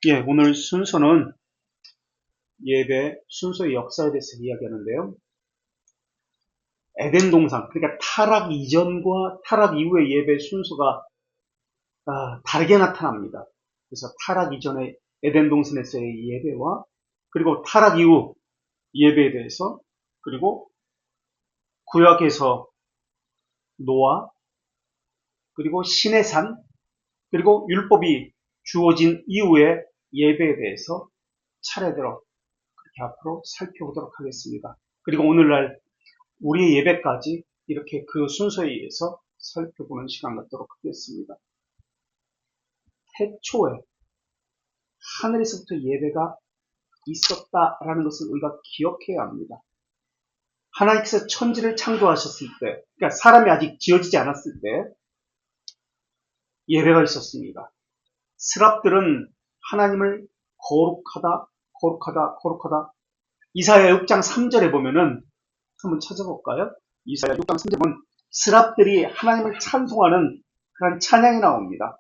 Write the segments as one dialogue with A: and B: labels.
A: 예, 오늘 순서는 예배 순서의 역사에 대해서 이야기하는데요. 에덴 동산, 그러니까 타락 이전과 타락 이후의 예배 순서가 다르게 나타납니다. 그래서 타락 이전의 에덴 동산에서의 예배와 그리고 타락 이후 예배에 대해서 그리고 구약에서 노아 그리고 신의 산 그리고 율법이 주어진 이후의 예배에 대해서 차례대로 그렇게 앞으로 살펴보도록 하겠습니다. 그리고 오늘날 우리의 예배까지 이렇게 그 순서에 의해서 살펴보는 시간 갖도록 하겠습니다. 태초에 하늘에서부터 예배가 있었다라는 것을 우리가 기억해야 합니다. 하나님께서 천지를 창조하셨을 때, 그러니까 사람이 아직 지어지지 않았을 때 예배가 있었습니다. 스랍들은 하나님을 거룩하다, 거룩하다, 거룩하다. 이사야 6장 3절에 보면은 한번 찾아볼까요? 이사야 6장 3절에 보면 스랍들이 하나님을 찬송하는 그런 찬양이 나옵니다.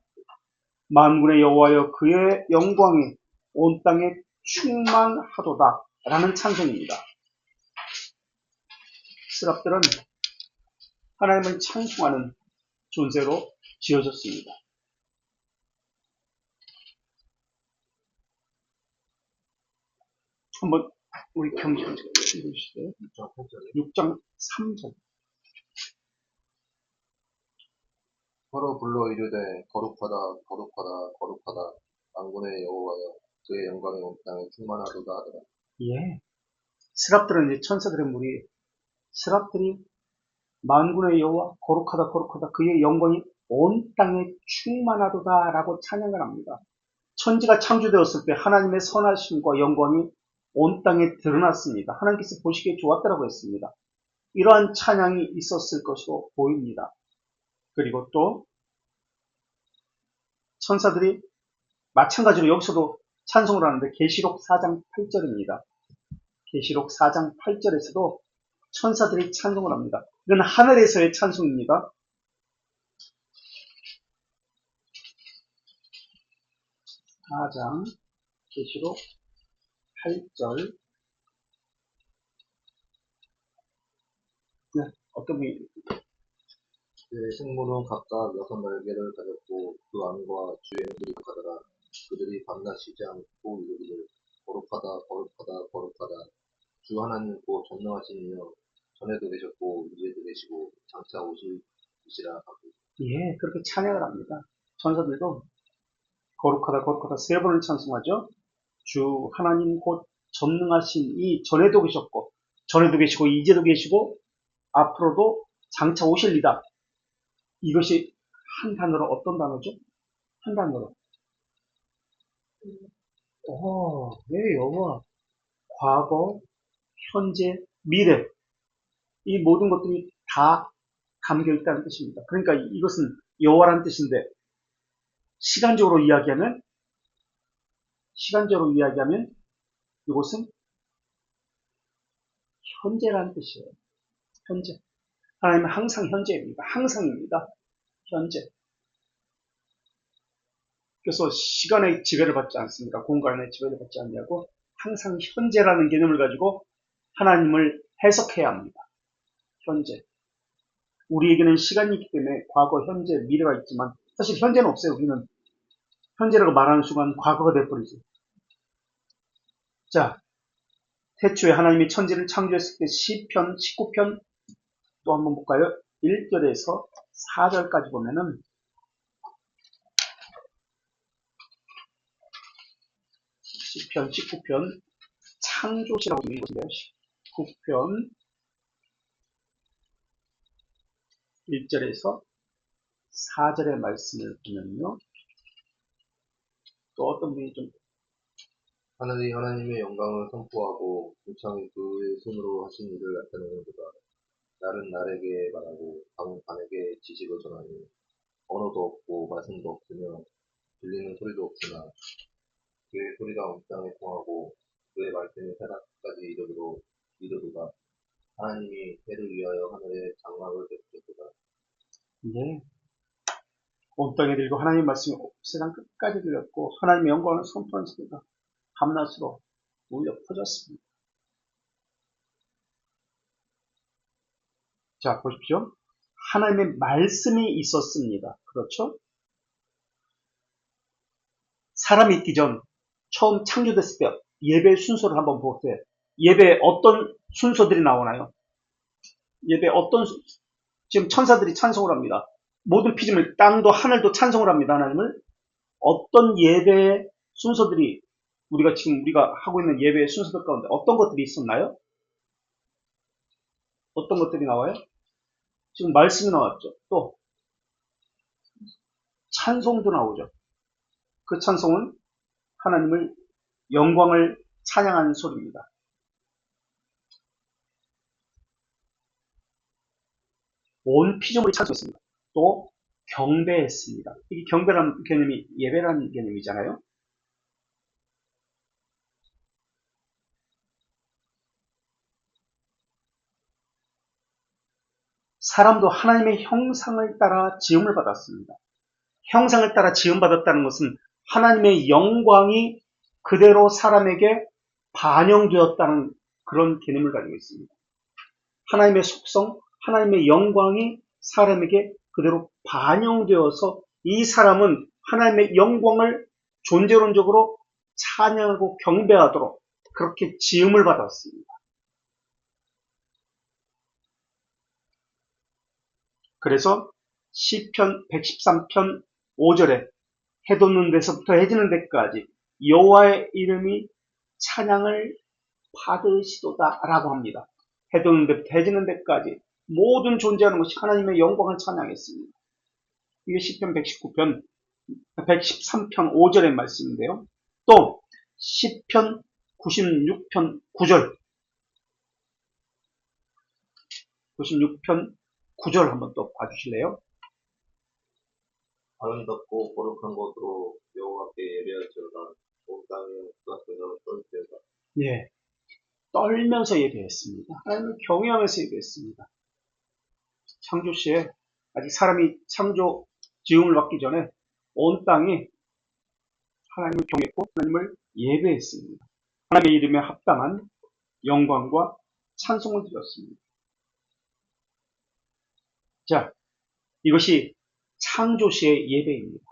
A: 만군의 여호와여 그의 영광이 온 땅에 충만하도다 라는 찬송입니다. 스랍들은 하나님을 찬송하는 존재로 지어졌습니다. 한번 우리 경전 읽으시죠. 6장 3절.
B: 서로 불러 이르되 거룩하다 거룩하다 거룩하다 만군의 여호와여 그의 영광이 온 땅에 충만하도다 하더라.
A: 예. 스랍들은 이제 천사들의 무리, 스랍들이 만군의 여호와 거룩하다 거룩하다 그의 영광이 온 땅에 충만하도다 라고 찬양을 합니다. 천지가 창조되었을 때 하나님의 선하심과 영광이 온 땅에 드러났습니다. 하나님께서 보시기에 좋았다라고 했습니다. 이러한 찬양이 있었을 것으로 보입니다. 그리고 또 천사들이 마찬가지로 여기서도 찬송을 하는데 계시록 4장 8절입니다. 계시록 4장 8절에서도 천사들이 찬송을 합니다. 이건 하늘에서의 찬송입니다. 4장 계시록 8절. 네, 어떤 분이
B: 그의 생물은 각각 6날개를 가졌고 그 왕과 주의 영들이 가더라. 그들이 밤낮 쉬지 않고 이르기를 거룩하다 거룩하다 거룩하다 주 하나님 곧 전능하신 이여 전에도 계셨고 이제도 계시고 장차 오실이시라 하고.
A: 예, 그렇게 찬양을 합니다. 천사들도 거룩하다 거룩하다 세 번을 찬송하죠. 주 하나님 곧 전능하신 이 전에도 계셨고 전에도 계시고 이제도 계시고 앞으로도 장차 오실리다. 이것이 한 단어로 어떤 단어죠? 한 단어로. 왜 여호와 과거, 현재, 미래 이 모든 것들이 다 담겨 있다는 뜻입니다. 그러니까 이것은 여호와라는 뜻인데 시간적으로 이야기하면 이것은 현재라는 뜻이에요. 현재. 하나님은 항상 현재입니다. 항상입니다. 현재. 그래서 시간의 지배를 받지 않습니다. 공간의 지배를 받지 않냐고 항상 현재라는 개념을 가지고 하나님을 해석해야 합니다. 현재. 우리에게는 시간이 있기 때문에 과거, 현재, 미래가 있지만 사실 현재는 없어요. 우리는 현재라고 말하는 순간 과거가 돼버리죠. 자, 태초에 하나님이 천지를 창조했을 때 시편 19편 또 한번 볼까요? 1절에서 4절까지 보면은 시편 19편 창조시라고 있는 것인데요. 19편 1절에서 4절의 말씀을 보면요. 또 어떤 분이 좀
B: 하늘이 하나님의 영광을 선포하고 무창이 그의 손으로 하신 일을 나타내는도다. 날은 날에게 말하고 밤은 밤에게 지식을 전하니 언어도 없고 말씀도 없으며 들리는 소리도 없으나 그의 소리가 온 땅에 통하고 그의 말씀이 새까지 이르도다. 하나님이 해를 위하여 하늘에 장막을 베푸셨도다.
A: 네. 온 땅에 들고 하나님의 말씀이 세상 끝까지 들렸고 하나님의 영광을 선포하는 소리가 밤낮으로 울려 퍼졌습니다. 자, 보십시오. 하나님의 말씀이 있었습니다. 그렇죠? 사람이 있기 전 처음 창조됐을 때 예배 순서를 한번 보세요. 예배에 어떤 순서들이 나오나요? 예배 지금 천사들이 찬송을 합니다. 모든 피조물, 땅도 하늘도 찬송을 합니다. 하나님을. 어떤 예배의 순서들이 우리가 하고 있는 예배의 순서들 가운데 어떤 것들이 있었나요? 어떤 것들이 나와요? 지금 말씀이 나왔죠. 또 찬송도 나오죠. 그 찬송은 하나님을 영광을 찬양하는 소리입니다. 온 피조물이 찬송했습니다. 또 경배했습니다. 이게 경배라는 개념이 예배라는 개념이잖아요. 사람도 하나님의 형상을 따라 지음을 받았습니다. 형상을 따라 지음받았다는 것은 하나님의 영광이 그대로 사람에게 반영되었다는 그런 개념을 가지고 있습니다. 하나님의 속성, 하나님의 영광이 사람에게 그대로 반영되어서 이 사람은 하나님의 영광을 존재론적으로 찬양하고 경배하도록 그렇게 지음을 받았습니다. 그래서 시편 113편 5절에 해 돋는 데서부터 해지는 데까지 여호와의 이름이 찬양을 받으시도다 라고 합니다. 해 돋는 데부터 해지는 데까지 모든 존재하는 것이 하나님의 영광을 찬양했습니다. 이게 시편 113편 5절의 말씀인데요. 또 시편 96편 9절 96편 9절 한번 또 봐주실래요?
B: 아름답고 거룩한 곳으로 여호와께 예배할지어다. 온 땅에 쏟아져 떨지어다.
A: 예, 떨면서 예배했습니다. 하나님을 경외하면서 예배했습니다. 창조 시에 아직 사람이 창조 지음을 받기 전에 온 땅이 하나님을 경외했고 하나님을 예배했습니다. 하나님의 이름에 합당한 영광과 찬송을 드렸습니다. 자, 이것이 창조 시의 예배입니다.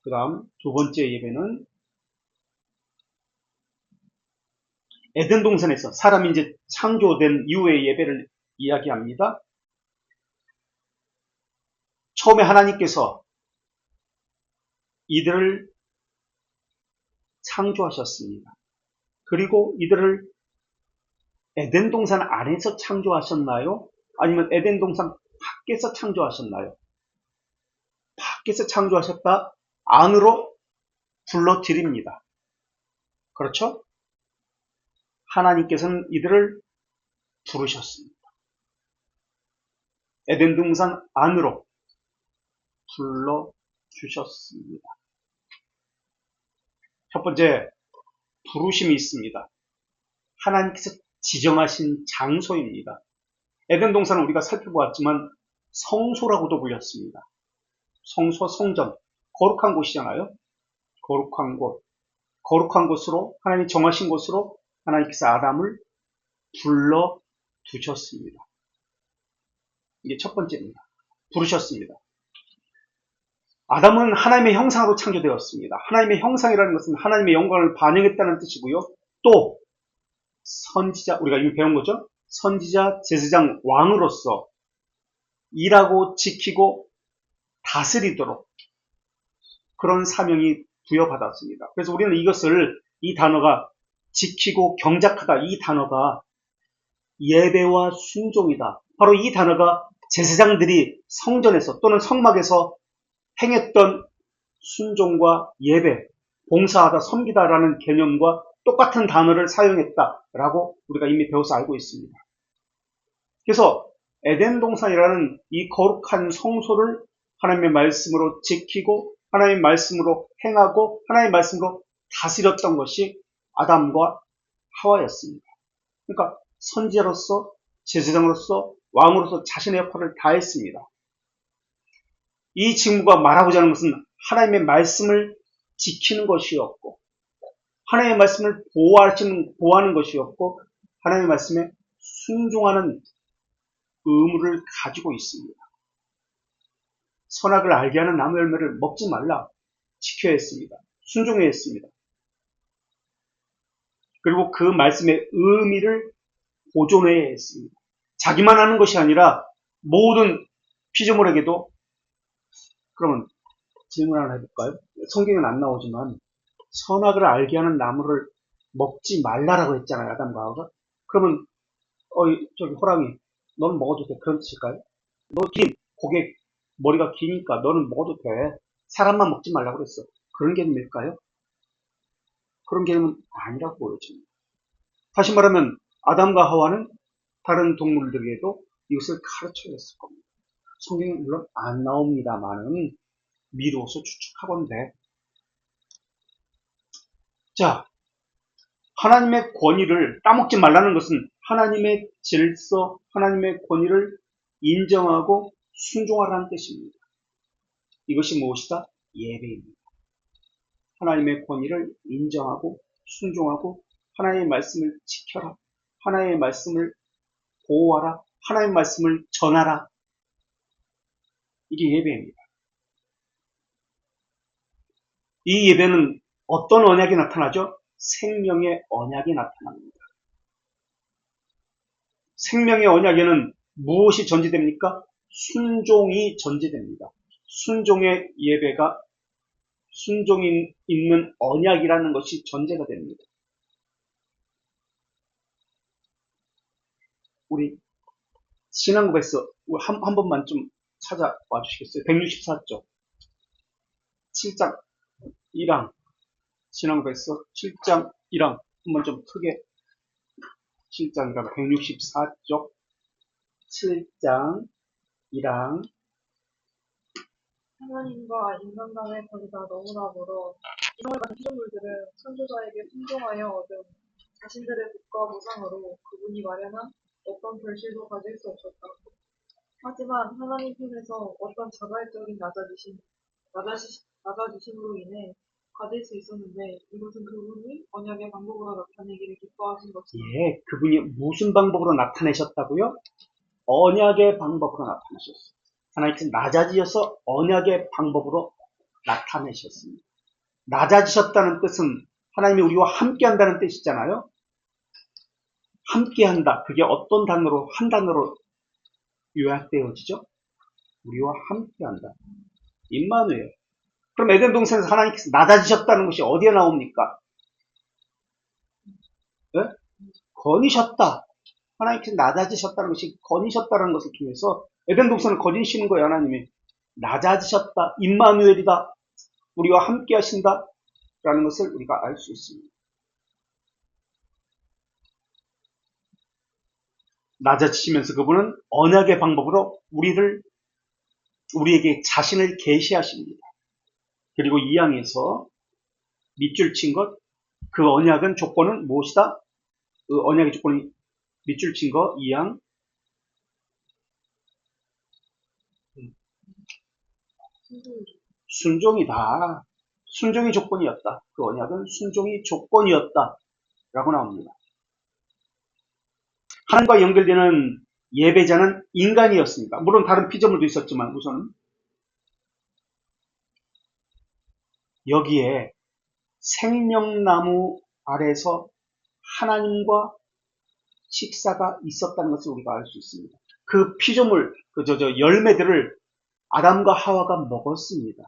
A: 그 다음 두 번째 예배는 에덴 동산에서 사람이 이제 창조된 이후의 예배를 이야기합니다. 처음에 하나님께서 이들을 창조하셨습니다. 그리고 이들을 에덴 동산 안에서 창조하셨나요? 아니면 에덴 동산 밖에서 창조하셨나요? 밖에서 창조하셨다 안으로 불러들입니다. 그렇죠? 하나님께서는 이들을 부르셨습니다. 에덴 동산 안으로 불러주셨습니다. 첫 번째, 부르심이 있습니다. 하나님께서 지정하신 장소입니다. 에덴 동산은 우리가 살펴보았지만 성소라고도 불렸습니다. 성소, 성전, 거룩한 곳이잖아요. 거룩한 곳, 거룩한 곳으로 하나님이 정하신 곳으로 하나님께서 아담을 불러두셨습니다. 이게 첫 번째입니다. 부르셨습니다. 아담은 하나님의 형상으로 창조되었습니다. 하나님의 형상이라는 것은 하나님의 영광을 반영했다는 뜻이고요. 또 선지자, 우리가 이미 배운 거죠. 선지자, 제사장, 왕으로서 일하고 지키고 다스리도록 그런 사명이 부여받았습니다. 그래서 우리는 이 단어가 지키고 경작하다, 이 단어가 예배와 순종이다. 바로 이 단어가 제사장들이 성전에서 또는 성막에서 행했던 순종과 예배, 봉사하다, 섬기다라는 개념과 똑같은 단어를 사용했다라고 우리가 이미 배워서 알고 있습니다. 그래서 에덴 동산이라는 이 거룩한 성소를 하나님의 말씀으로 지키고 하나님의 말씀으로 행하고 하나님의 말씀으로 다스렸던 것이 아담과 하와였습니다. 그러니까 선지자로서 제사장으로서 왕으로서 자신의 역할을 다했습니다. 이 직무가 말하고자 하는 것은 하나님의 말씀을 지키는 것이었고, 하나님의 말씀을 보호하는 것이었고, 하나님의 말씀에 순종하는 의무를 가지고 있습니다. 선악을 알게 하는 나무 열매를 먹지 말라. 지켜야 했습니다. 순종해야 했습니다. 그리고 그 말씀의 의미를 보존해야 했습니다. 자기만 하는 것이 아니라 모든 피조물에게도. 그러면 질문 하나 해볼까요? 성경에는 안 나오지만 선악을 알게 하는 나무를 먹지 말라라고 했잖아요. 아담과 하와가. 그러면 저기 호랑이 너는 먹어도 돼. 그런 뜻일까요? 너 고개 머리가 기니까 너는 먹어도 돼. 사람만 먹지 말라고 그랬어. 그런 개념일까요? 그런 개념은 아니라고 보여집니다. 다시 말하면 아담과 하와는 다른 동물들에게도 이것을 가르쳐야 했을 겁니다. 성경에 물론 안 나옵니다만은 미루어서 추측하건대. 자, 하나님의 권위를 따먹지 말라는 것은 하나님의 질서, 하나님의 권위를 인정하고 순종하라는 뜻입니다. 이것이 무엇이다? 예배입니다. 하나님의 권위를 인정하고 순종하고 하나님의 말씀을 지켜라. 하나님의 말씀을 보호하라. 하나님의 말씀을 전하라. 이게 예배입니다. 이 예배는 어떤 언약이 나타나죠? 생명의 언약이 나타납니다. 생명의 언약에는 무엇이 전제됩니까? 순종이 전제됩니다. 순종의 예배가 순종이 있는 언약이라는 것이 전제가 됩니다. 우리 신앙고백서 한 번만 좀 찾아와 주시겠어요? 164쪽 7장 1항 신앙고백서 7장 1항 한번 좀 크게 7장 1항 164쪽 7장 1항
C: 하나님과 인간 간의 거리가 너무나 멀어 이성을 가진 피조물들은 선조자에게 순종하여 얻은 자신들의 복과 보상으로 그분이 마련한 어떤 결실도 가질 수 없었다. 하지만 하나님 편에서 어떤 자발적인 낮아지심으로 인해 가질 수 있었는데 이것은 그분이 언약의 방법으로 나타내기를 기뻐하신 것이다.
A: 예, 그분이 무슨 방법으로 나타내셨다고요? 언약의 방법으로 나타내셨어요. 하나님께서 낮아지셔서 언약의 방법으로 나타내셨습니다. 낮아지셨다는 뜻은 하나님이 우리와 함께한다는 뜻이잖아요. 함께한다. 그게 어떤 단어로 한 단어로 요약되어지죠? 우리와 함께한다. 임마누엘. 그럼 에덴 동산에서 하나님께서 낮아지셨다는 것이 어디에 나옵니까? 네? 거니셨다. 하나님께서 낮아지셨다는 것이 거니셨다는 것을 통해서 에덴 동산을 거니시는 거예요. 하나님이 낮아지셨다. 임마누엘이다. 우리와 함께 하신다. 라는 것을 우리가 알 수 있습니다. 낮아지시면서 그분은 언약의 방법으로 우리에게 자신을 계시하십니다. 그리고 이 양에서 밑줄 친 것, 그 언약은 조건은 무엇이다? 그 언약의 조건이 밑줄 친 거, 이 양. 순종이다. 순종이 조건이었다. 그 언약은 순종이 조건이었다. 라고 나옵니다. 하나님과 연결되는 예배자는 인간이었습니다. 물론 다른 피조물도 있었지만 우선은 여기에 생명나무 아래서 하나님과 식사가 있었다는 것을 우리가 알 수 있습니다. 그 피조물, 열매들을 아담과 하와가 먹었습니다.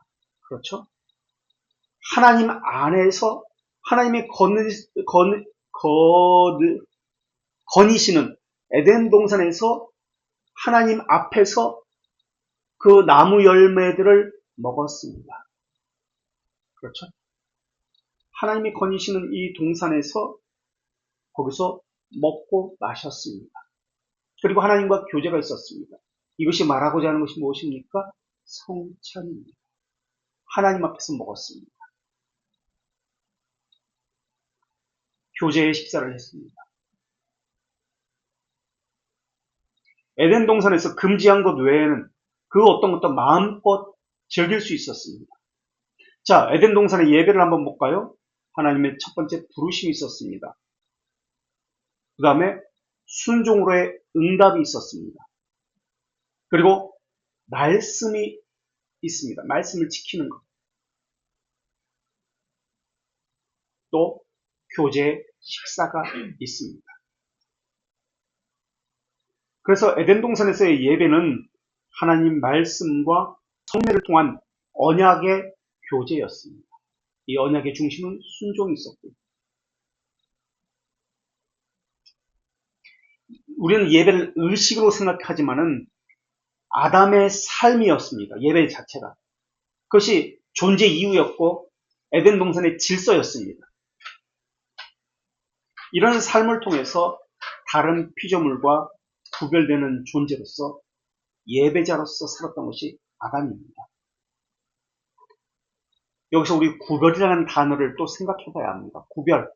A: 그렇죠? 하나님 안에서 하나님의 거니시는 에덴 동산에서 하나님 앞에서 그 나무 열매들을 먹었습니다. 그렇죠? 하나님이 거니시는 이 동산에서 거기서 먹고 마셨습니다. 그리고 하나님과 교제가 있었습니다. 이것이 말하고자 하는 것이 무엇입니까? 성찬입니다. 하나님 앞에서 먹었습니다. 교제의 식사를 했습니다. 에덴 동산에서 금지한 것 외에는 그 어떤 것도 마음껏 즐길 수 있었습니다. 자, 에덴 동산의 예배를 한번 볼까요? 하나님의 첫 번째 부르심이 있었습니다. 그 다음에 순종으로의 응답이 있었습니다. 그리고 말씀이 있습니다. 말씀을 지키는 것. 또 교제 식사가 있습니다. 그래서 에덴 동산에서의 예배는 하나님 말씀과 성례를 통한 언약의 교제였습니다. 이 언약의 중심은 순종이 있었고, 우리는 예배를 의식으로 생각하지만은 아담의 삶이었습니다. 예배 자체가. 그것이 존재 이유였고 에덴 동산의 질서였습니다. 이런 삶을 통해서 다른 피조물과 구별되는 존재로서 예배자로서 살았던 것이 아담입니다. 여기서 우리 구별이라는 단어를 또 생각해 봐야 합니다. 구별.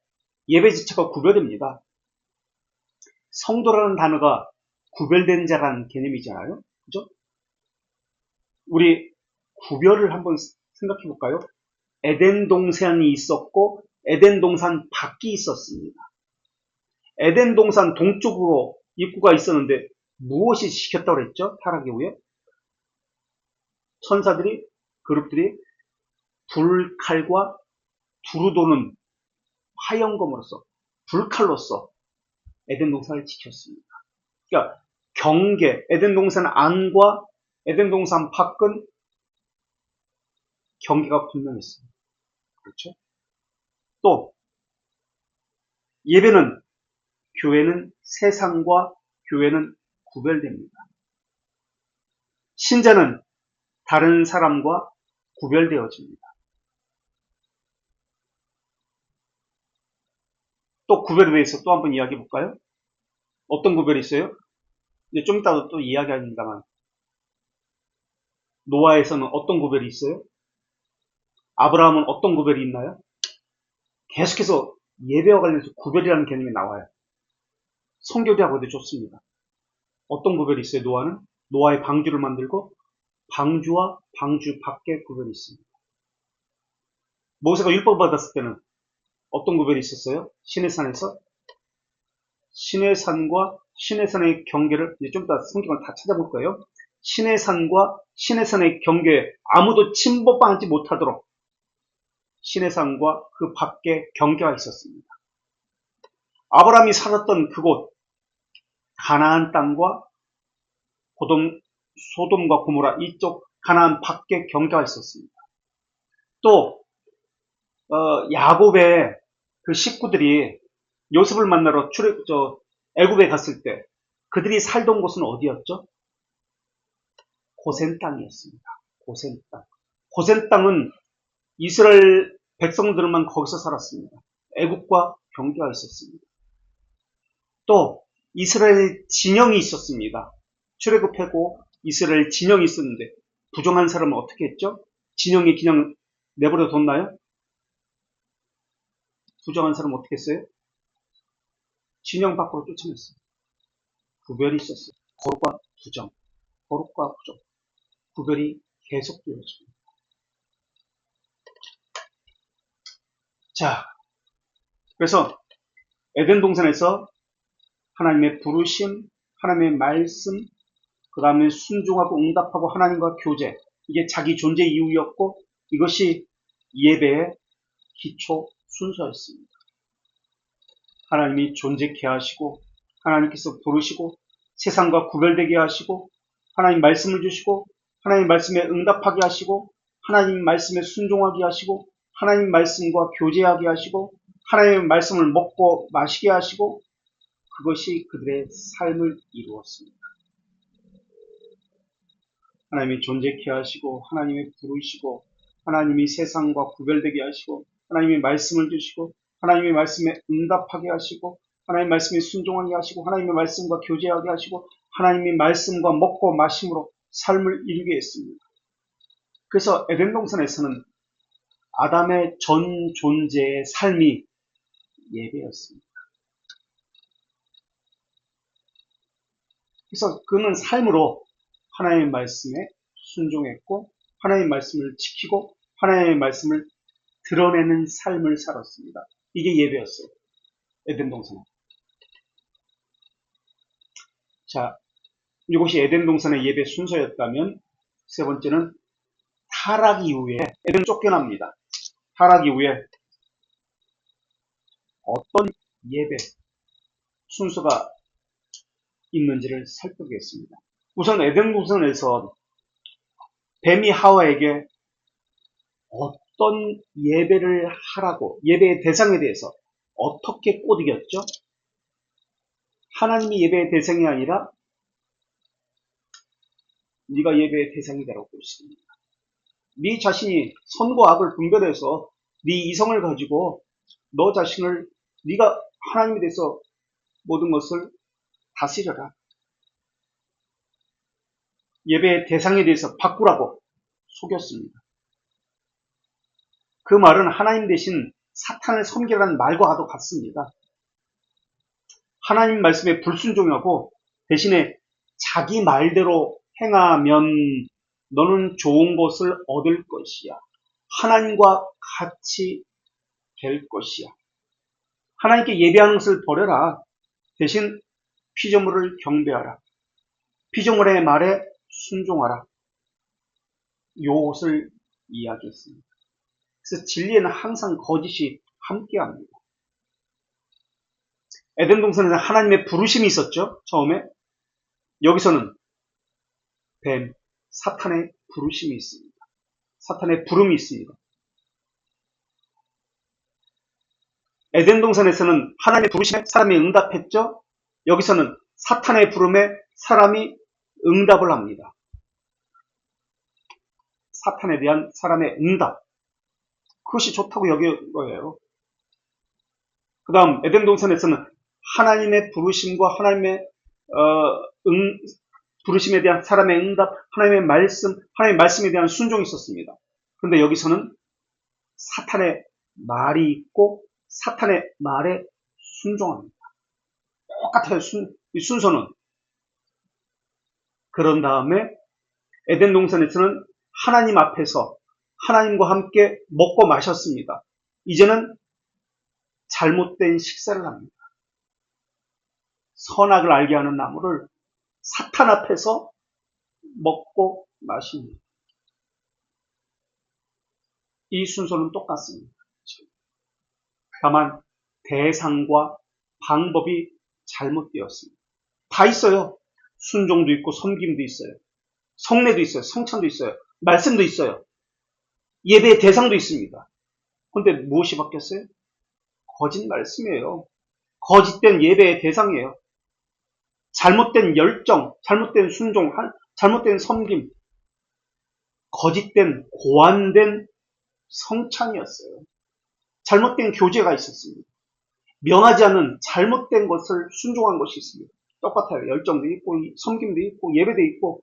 A: 예배 자체가 구별입니다. 성도라는 단어가 구별된 자라는 개념이잖아요. 그죠? 우리 구별을 한번 생각해 볼까요? 에덴 동산이 있었고 에덴 동산 밖이 있었습니다. 에덴 동산 동쪽으로 입구가 있었는데 무엇이 시켰다고 그랬죠? 타락 이후에 천사들이, 그룹들이 불칼과 두루 도는 화영검으로서, 불칼로서 에덴 동산을 지켰습니다. 그러니까 경계, 에덴 동산 안과 에덴 동산 밖은 경계가 분명했습니다. 그렇죠? 또 예배는, 교회는 세상과 교회는 구별됩니다. 신자는 다른 사람과 구별되어집니다. 또 구별에 대해서 또 한번 이야기해 볼까요? 어떤 구별이 있어요? 이제 좀 이따가 또 이야기합니다만, 노아에서는 어떤 구별이 있어요? 아브라함은 어떤 구별이 있나요? 계속해서 예배와 관련해서 구별이라는 개념이 나와요. 성교대하고도 좋습니다. 어떤 구별이 있어요? 노아는 노아의 방주를 만들고 방주와 방주 밖에 구별이 있습니다. 모세가 율법 받았을 때는 어떤 구별이 있었어요? 시내산에서 시내산과 시내산의 경계를 이제 좀 이따 성경을 다 찾아볼 거예요. 시내산과 시내산의 경계에 아무도 침범하지 못하도록 시내산과 그 밖에 경계가 있었습니다. 아브라함이 살았던 그곳 가나안 땅과 소돔과 고모라 이쪽 가나안 밖에 경계가 있었습니다. 또 야곱의 그 식구들이 요셉을 만나러 애굽에 갔을 때 그들이 살던 곳은 어디였죠? 고센 땅이었습니다. 고센 땅. 고센 땅은 이스라엘 백성들만 거기서 살았습니다. 애굽과 경계가 있었습니다. 또 이스라엘 진영이 있었습니다. 출애굽하고 이스라엘 진영이 있었는데 부정한 사람은 어떻게 했죠? 진영이 그냥 내버려 뒀나요? 부정한 사람은 어떻게 했어요? 진영 밖으로 쫓아냈어요. 구별이 있었어요. 거룩과 부정, 거룩과 부정. 구별이 계속되어집니다. 자, 그래서 에덴 동산에서 하나님의 부르심, 하나님의 말씀, 그 다음에 순종하고 응답하고 하나님과 교제, 이게 자기 존재 이유였고 이것이 예배의 기초 순서였습니다. 하나님이 존재케 하시고 하나님께서 부르시고 세상과 구별되게 하시고 하나님 말씀을 주시고 하나님 말씀에 응답하게 하시고 하나님 말씀에 순종하게 하시고 하나님 말씀과 교제하게 하시고 하나님의 말씀을 먹고 마시게 하시고 그것이 그들의 삶을 이루었습니다. 하나님이 존재케 하시고 하나님이 부르시고 하나님이 세상과 구별되게 하시고 하나님이 말씀을 주시고 하나님의 말씀에 응답하게 하시고 하나님의 말씀에 순종하게 하시고 하나님의 말씀과 교제하게 하시고 하나님의 말씀과 먹고 마심으로 삶을 이루게 했습니다. 그래서 에덴 동산에서는 아담의 전 존재의 삶이 예배였습니다. 그래서 그는 삶으로 하나님의 말씀에 순종했고 하나님의 말씀을 지키고 하나님의 말씀을 드러내는 삶을 살았습니다. 이게 예배였어요. 에덴 동산에. 자, 이것이 에덴 동산의 예배 순서였다면 세 번째는 타락 이후에 에덴 쫓겨납니다. 타락 이후에 어떤 예배 순서가 있는지를 살펴보겠습니다. 우선 에덴 동산에서 뱀이 하와에게 어떤 예배를 하라고 예배의 대상에 대해서 어떻게 꼬드겼죠? 하나님이 예배의 대상이 아니라 네가 예배의 대상이 되라고 했습니다. 네 자신이 선과 악을 분별해서 네 이성을 가지고 너 자신을 네가 하나님에 대해서 모든 것을 다스려라. 예배의 대상에 대해서 바꾸라고 속였습니다. 그 말은 하나님 대신 사탄을 섬기라는 말과도 같습니다. 하나님 말씀에 불순종하고 대신에 자기 말대로 행하면 너는 좋은 것을 얻을 것이야. 하나님과 같이 될 것이야. 하나님께 예배하는 것을 버려라. 대신 피조물을 경배하라. 피조물의 말에 순종하라. 이것을 이야기했습니다. 그래서 진리에는 항상 거짓이 함께합니다. 에덴 동산에는 하나님의 부르심이 있었죠. 처음에. 여기서는 뱀, 사탄의 부르심이 있습니다. 사탄의 부름이 있습니다. 에덴 동산에서는 하나님의 부르심에 사람이 응답했죠. 여기서는 사탄의 부름에 사람이 응답을 합니다. 사탄에 대한 사람의 응답. 그것이 좋다고 여긴 거예요. 그 다음 에덴 동산에서는 하나님의 부르심과 하나님의 부르심에 대한 사람의 응답, 하나님의 말씀에 대한 순종이 있었습니다. 그런데 여기서는 사탄의 말이 있고 사탄의 말에 순종합니다. 똑같아요. 이 순서는. 그런 다음에 에덴 동산에서는 하나님 앞에서 하나님과 함께 먹고 마셨습니다. 이제는 잘못된 식사를 합니다. 선악을 알게 하는 나무를 사탄 앞에서 먹고 마십니다. 이 순서는 똑같습니다. 다만 대상과 방법이 잘못되었습니다. 다 있어요. 순종도 있고 섬김도 있어요. 성례도 있어요. 성찬도 있어요. 말씀도 있어요. 예배의 대상도 있습니다. 그런데 무엇이 바뀌었어요? 거짓 말씀이에요. 거짓된 예배의 대상이에요. 잘못된 열정, 잘못된 순종, 잘못된 섬김, 거짓된 고안된 성찬이었어요. 잘못된 교제가 있었습니다. 명하지 않는 잘못된 것을 순종한 것이 있습니다. 똑같아요. 열정도 있고 섬김도 있고 예배도 있고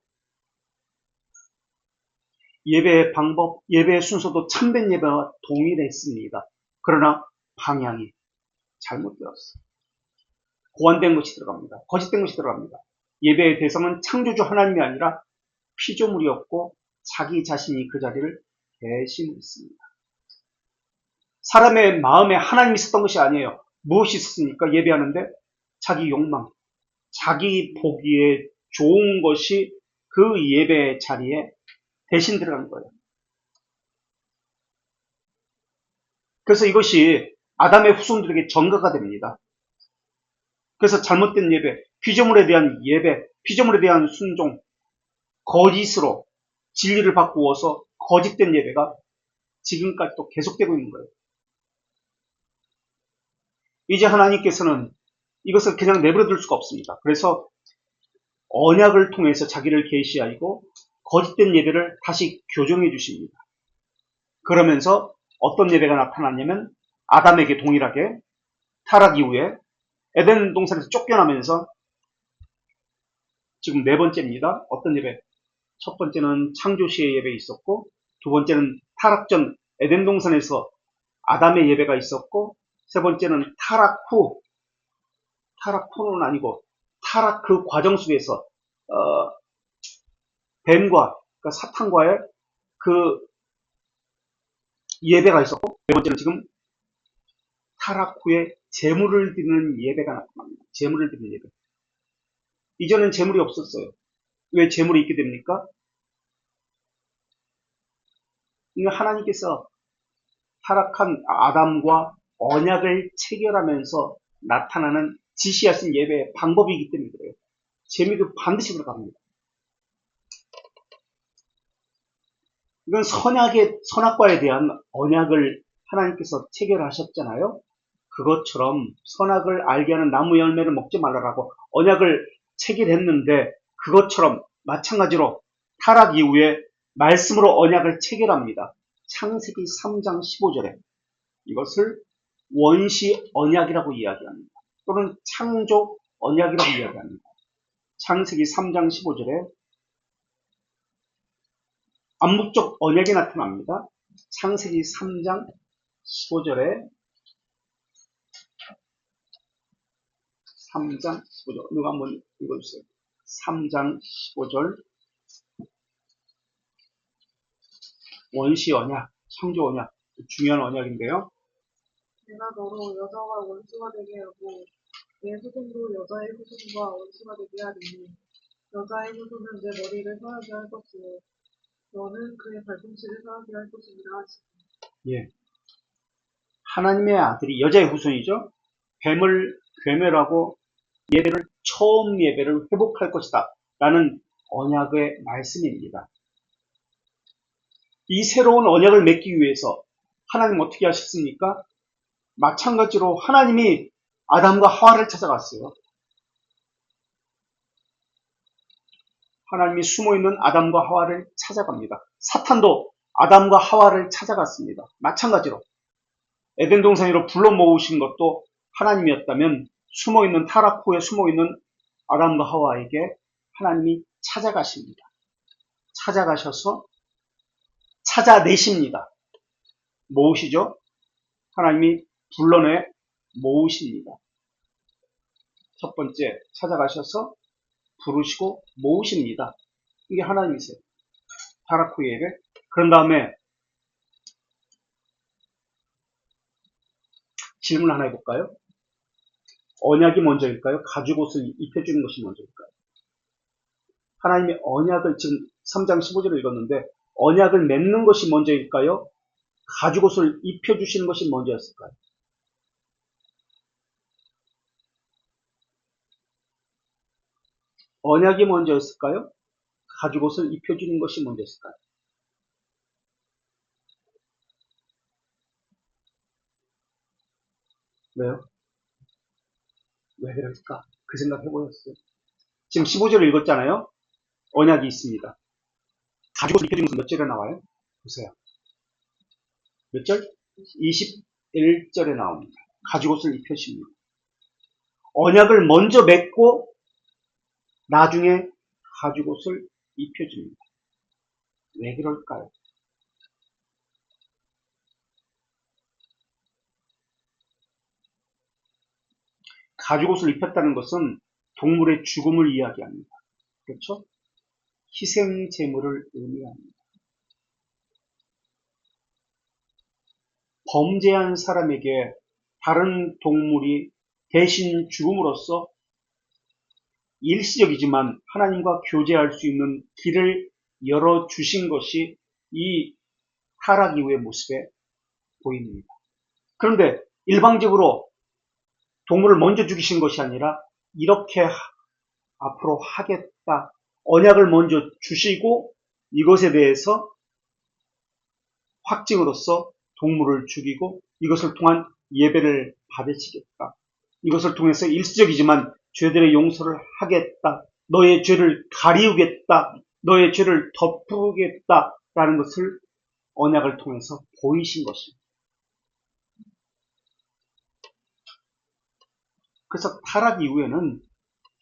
A: 예배의 방법, 예배의 순서도 참된 예배와 동일했습니다. 그러나 방향이 잘못되었어요. 고안된 것이 들어갑니다. 거짓된 것이 들어갑니다. 예배의 대상은 창조주 하나님이 아니라 피조물이었고 자기 자신이 그 자리를 대신했습니다. 사람의 마음에 하나님이 있었던 것이 아니에요. 무엇이 있었습니까? 예배하는데 자기 욕망, 자기 보기에 좋은 것이 그 예배 자리에 대신 들어간 거예요. 그래서 이것이 아담의 후손들에게 전가가 됩니다. 그래서 잘못된 예배, 피조물에 대한 예배, 피조물에 대한 순종, 거짓으로 진리를 바꾸어서 거짓된 예배가 지금까지 또 계속되고 있는 거예요. 이제 하나님께서는 이것을 그냥 내버려둘 수가 없습니다. 그래서 언약을 통해서 자기를 계시하고 거짓된 예배를 다시 교정해 주십니다. 그러면서 어떤 예배가 나타났냐면 아담에게 동일하게 타락 이후에 에덴 동산에서 쫓겨나면서 지금 네 번째입니다. 어떤 예배? 첫 번째는 창조시의 예배 있었고 두 번째는 타락 전 에덴 동산에서 아담의 예배가 있었고 세 번째는 타락 후는 아니고 타락 그 과정 속에서 뱀과 그러니까 사탄과의 그 예배가 있었고, 네 번째는 지금 타락 후에 제물을 드리는 예배가 나타납니다. 제물을 드리는 예배. 이전엔 제물이 없었어요. 왜 제물이 있게 됩니까? 하나님께서 타락한 아담과 언약을 체결하면서 나타나는 지시하신 예배의 방법이기 때문에 그래요. 제물도 반드시 들어갑니다. 이건 선악과에 대한 언약을 하나님께서 체결하셨잖아요. 그것처럼 선악을 알게 하는 나무 열매를 먹지 말라라고 언약을 체결했는데, 그것처럼 마찬가지로 타락 이후에 말씀으로 언약을 체결합니다. 창세기 3장 15절에 이것을 원시 언약이라고 이야기합니다. 또는 창조 언약이라고 이야기합니다. 창세기 3장 15절에 암묵적 언약이 나타납니다. 창세기 3장 15절에 3장 15절 누가 한번 읽어주세요. 3장 15절 원시 언약, 창조 언약, 중요한 언약인데요.
C: 내가 너로 여자와 원수가 되게 하고 내 후손도 여자의 후손과 원수가 되게 하리니 여자의 후손은 내 머리를 상하게 할 것이요 너는 그의 발꿈치를 상하게 할 것이니라 하시니.
A: 예, 하나님의 아들이 여자의 후손이죠. 뱀을 괴멸하고 처음 예배를 회복할 것이다 라는 언약의 말씀입니다. 이 새로운 언약을 맺기 위해서 하나님 어떻게 하셨습니까? 마찬가지로 하나님이 아담과 하와를 찾아갔어요. 하나님이 숨어있는 아담과 하와를 찾아갑니다. 사탄도 아담과 하와를 찾아갔습니다. 마찬가지로 에덴 동산으로 불러 모으신 것도 하나님이었다면, 숨어있는 타락 후에 숨어있는 아담과 하와에게 하나님이 찾아가십니다. 찾아가셔서 찾아내십니다. 모으시죠? 하나님이 불러내 모으십니다. 첫 번째 찾아가셔서 부르시고 모으십니다. 이게 하나님이세요. 타락 후 예배. 그런 다음에 질문 하나 해볼까요? 언약이 먼저일까요? 가죽옷을 입혀주는 것이 먼저일까요? 하나님의 언약을 지금 3장 15절을 읽었는데, 언약을 맺는 것이 먼저일까요? 가죽옷을 입혀주시는 것이 먼저였을까요? 언약이 먼저였을까요? 가죽옷을 입혀주는 것이 먼저였을까요? 왜요? 왜 그럴까? 그 생각 해보셨어요? 지금 15절을 읽었잖아요? 언약이 있습니다. 가죽옷을 입혀주는 것은 몇 절에 나와요? 보세요. 몇 절? 21절에 나옵니다. 가죽옷을 입혀줍니다. 언약을 먼저 맺고 나중에 가죽옷을 입혀줍니다. 왜 그럴까요? 가죽옷을 입혔다는 것은 동물의 죽음을 이야기합니다. 그렇죠? 희생 제물을 의미합니다. 범죄한 사람에게 다른 동물이 대신 죽음으로써 일시적이지만 하나님과 교제할 수 있는 길을 열어주신 것이 이 타락 이후의 모습에 보입니다. 그런데 일방적으로 동물을 먼저 죽이신 것이 아니라 이렇게 앞으로 하겠다, 언약을 먼저 주시고 이것에 대해서 확증으로써 동물을 죽이고 이것을 통한 예배를 받으시겠다. 이것을 통해서 일시적이지만 죄들의 용서를 하겠다. 너의 죄를 가리우겠다. 너의 죄를 덮으겠다. 라는 것을 언약을 통해서 보이신 것입니다. 그래서 타락 이후에는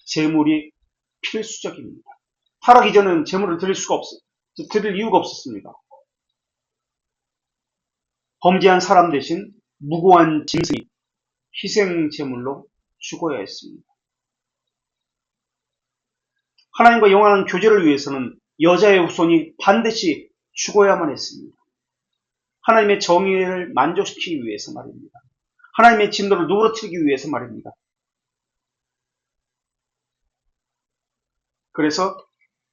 A: 제물이 필수적입니다. 타락 이전은 제물을 드릴 이유가 없었습니다. 범죄한 사람 대신 무고한 짐승이 희생 제물로 죽어야 했습니다. 하나님과 영원한 교제를 위해서는 여자의 후손이 반드시 죽어야만 했습니다. 하나님의 정의를 만족시키기 위해서 말입니다. 하나님의 진노를 누그러뜨리기 위해서 말입니다. 그래서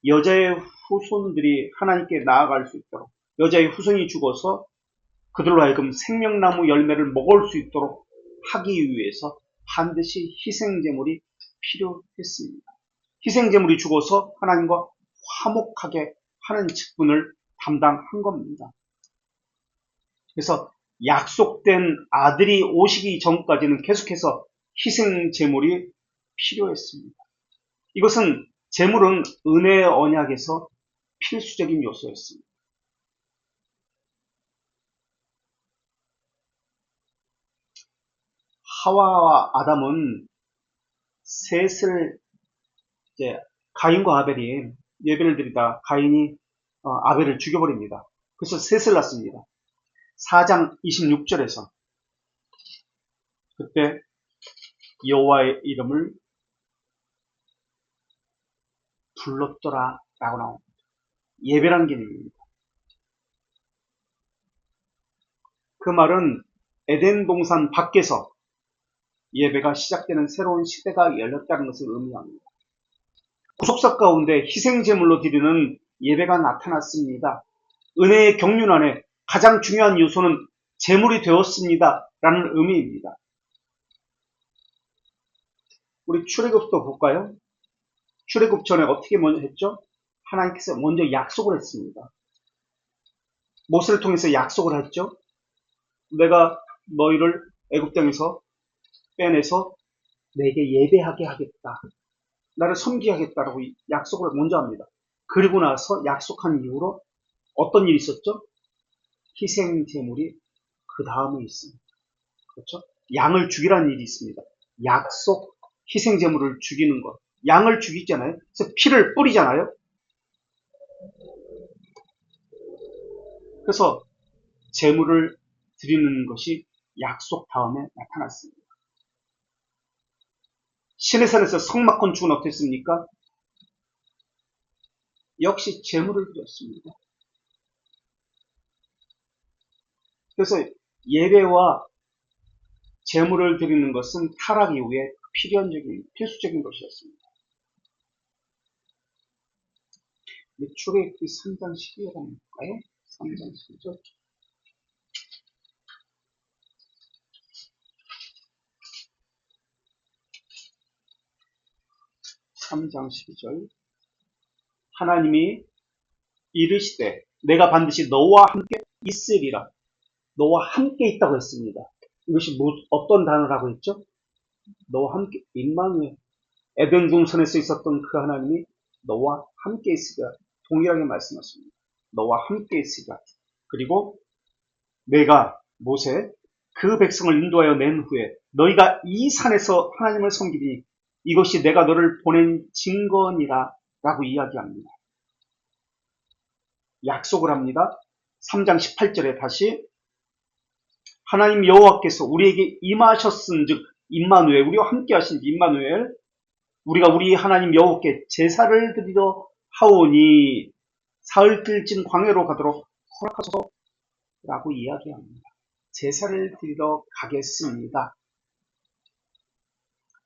A: 여자의 후손들이 하나님께 나아갈 수 있도록, 여자의 후손이 죽어서 그들로 하여금 생명나무 열매를 먹을 수 있도록 하기 위해서 반드시 희생제물이 필요했습니다. 희생제물이 죽어서 하나님과 화목하게 하는 직분을 담당한 겁니다. 그래서 약속된 아들이 오시기 전까지는 계속해서 희생제물이 필요했습니다. 이것은 제물은 은혜의 언약에서 필수적인 요소였습니다. 하와와 아담은 셋을 이제 가인과 아벨이 예배를 드리다 가인이 아벨을 죽여버립니다. 그래서 셋을 낳습니다. 4장 26절에서 그때 여호와의 이름을 불렀더라 라고 나옵니다. 예배란 개념입니다. 그 말은 에덴 동산 밖에서 예배가 시작되는 새로운 시대가 열렸다는 것을 의미합니다. 구속사 가운데 희생제물로 드리는 예배가 나타났습니다. 은혜의 경륜 안에 가장 중요한 요소는 제물이 되었습니다 라는 의미입니다. 우리 출애굽도 볼까요? 출애굽 전에 어떻게 먼저 했죠? 하나님께서 먼저 약속을 했습니다. 모세를 통해서 약속을 했죠. 내가 너희를 애굽 땅에서 빼내서 내게 예배하게 하겠다. 나를 섬기게 하겠다라고 약속을 먼저 합니다. 그리고 나서 약속한 이후로 어떤 일이 있었죠? 희생 제물이 그 다음에 있습니다. 그렇죠? 양을 죽이라는 일이 있습니다. 약속 희생 제물을 죽이는 것. 양을 죽이잖아요. 그래서 피를 뿌리잖아요. 그래서 제물을 드리는 것이 약속 다음에 나타났습니다. 시내산에서 성막건축은 어땠습니까? 역시 제물을 드렸습니다. 그래서 예배와 제물을 드리는 것은 타락 이후에 필수적인 것이었습니다. 출애굽기 3장 12절 한번 볼까요? 3장 12절. 3장 12절. 하나님이 이르시되 내가 반드시 너와 함께 있으리라. 너와 함께 있다고 했습니다. 이것이 어떤 단어라고 했죠? 너와 함께, 임마누엘. 에덴 동산에서 있었던 그 하나님이 너와 함께 있으리라. 동일하게 말씀하십니다. 너와 함께 있으리라. 그리고 내가 모세 그 백성을 인도하여 낸 후에 너희가 이 산에서 하나님을 섬기니 이것이 내가 너를 보낸 증거니라 라고 이야기합니다. 약속을 합니다. 3장 18절에 다시 하나님 여호와께서 우리에게 임하셨은즉 임마누엘, 우리와 함께 하신 임마누엘, 우리가 우리 하나님 여호와께 제사를 드리러 하오니 사흘 들진 광야로 가도록 허락하소서 라고 이야기합니다. 제사를 드리러 가겠습니다.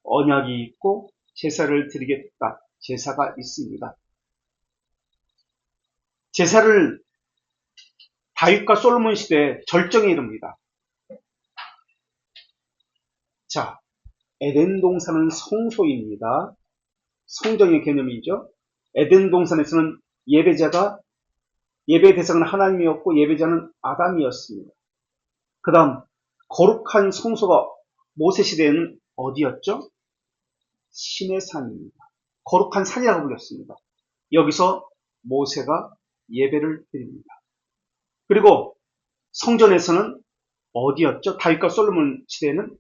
A: 언약이 있고 제사를 드리겠다. 제사가 있습니다. 제사를 다윗과 솔로몬 시대에 절정에 이릅니다. 자, 에덴 동산은 성소입니다. 성정의 개념이죠. 에덴 동산에서는 예배 대상은 하나님이었고 예배자는 아담이었습니다. 그 다음 거룩한 성소가 모세 시대에는 어디였죠? 시내산입니다. 거룩한 산이라고 불렸습니다. 여기서 모세가 예배를 드립니다. 그리고 성전에서는 어디였죠? 다윗과 솔로몬 시대에는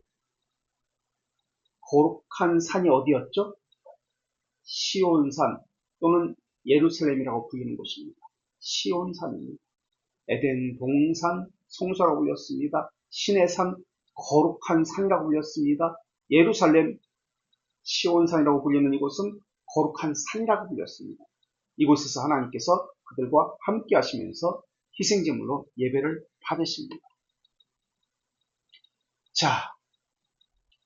A: 거룩한 산이 어디였죠? 시온산 또는 예루살렘이라고 불리는 곳입니다. 시온산입니다. 에덴 동산 성소라고 불렸습니다. 시내산 거룩한 산이라고 불렸습니다. 예루살렘 시온산이라고 불리는 이곳은 거룩한 산이라고 불렸습니다. 이곳에서 하나님께서 그들과 함께 하시면서 희생제물로 예배를 받으십니다. 자,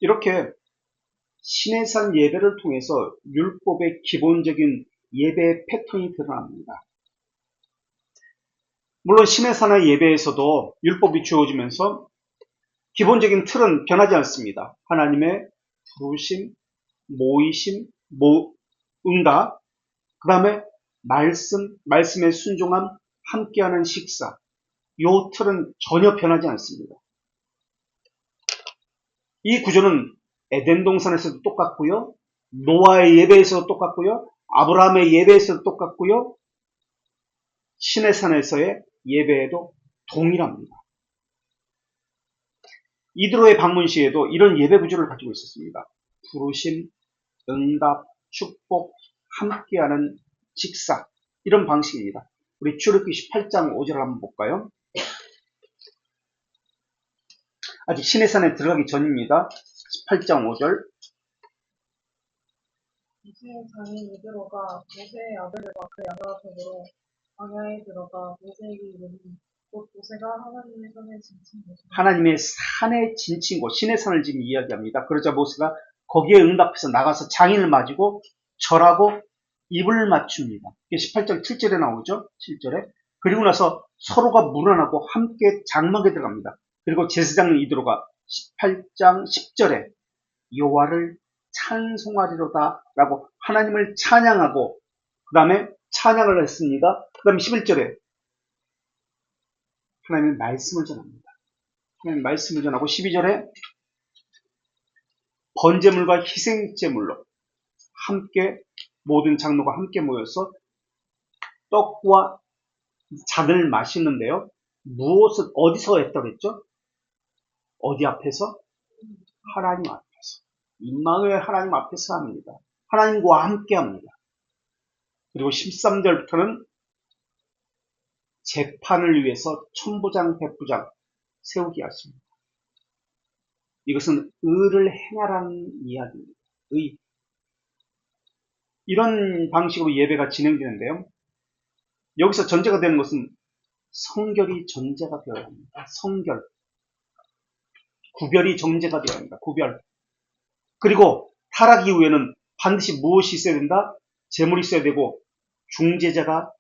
A: 이렇게 시내산 예배를 통해서 율법의 기본적인 예배 패턴이 드러납니다. 물론 시내산의 예배에서도 율법이 주어지면서 기본적인 틀은 변하지 않습니다. 하나님의 부르심, 모이심, 응답, 그 다음에 말씀에 순종함, 함께하는 식사. 이 틀은 전혀 변하지 않습니다. 이 구조는 에덴 동산에서도 똑같고요. 노아의 예배에서도 똑같고요. 아브라함의 예배에서도 똑같고요. 시내산에서의 예배에도 동일합니다. 이드로의 방문 시에도 이런 예배 구조를 가지고 있었습니다. 부르심, 응답, 축복, 함께하는 식사, 이런 방식입니다. 우리 출애굽기 18장 5절을 한번 볼까요? 아직 시내산에 들어가기 전입니다. 18장 5절.
C: 모세의 장인 이드로가 모세의 아들들과 그 양아적으로 광야에 들어가 모세에게 이르니 곧 모세가 하나님의 산에 지친 곳
A: 하나님의 산에 지친 곳, 시내산을 지금 이야기합니다. 그러자 모세가 거기에 응답해서 나가서 장인을 맞이고 절하고 입을 맞춥니다. 18장 7절에 나오죠. 7절에. 그리고 나서 서로가 문안하고 함께 장막에 들어갑니다. 그리고 제사장 이드로가 18장 10절에 여호와를 찬송하리로다 라고 하나님을 찬양하고 그 다음에 찬양을 했습니다. 그 다음에 11절에 하나님의 말씀을 전합니다. 하나님의 말씀을 전하고 12절에 번제물과 희생제물로 함께 모든 장로가 함께 모여서 떡과 잔을 마시는데요. 무엇을 어디서 했다고 했죠? 어디 앞에서? 하나님 앞에서. 임마누엘 하나님 앞에서 합니다. 하나님과 함께 합니다. 그리고 13절부터는 재판을 위해서 천부장, 백부장 세우게 하십니다. 이것은 의를 행하라는 이야기입니다. 의. 이런 방식으로 예배가 진행되는데요. 여기서 전제가 되는 것은 성결이 전제가 되어야 합니다. 성결. 구별이 전제가 되어야 합니다. 구별. 그리고 타락 이후에는 반드시 무엇이 있어야 된다? 제물이 있어야 되고 중재자가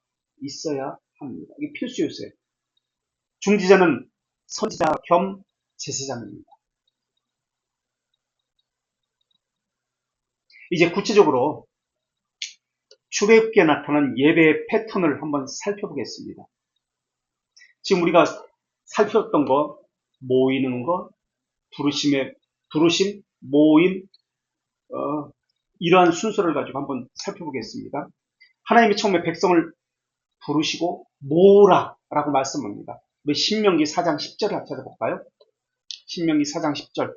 A: 있어야 합니다. 이게 필수였어요. 중재자는 선지자 겸 제사장입니다. 이제 구체적으로 출애굽기에 나타난 예배의 패턴을 한번 살펴보겠습니다. 지금 우리가 살펴봤던 거, 모이는 거, 부르심, 모임, 이러한 순서를 가지고 한번 살펴보겠습니다. 하나님이 처음에 백성을 부르시고 모으라 라고 말씀합니다. 우리 신명기 4장 10절을 찾아볼까요? 신명기 4장 10절.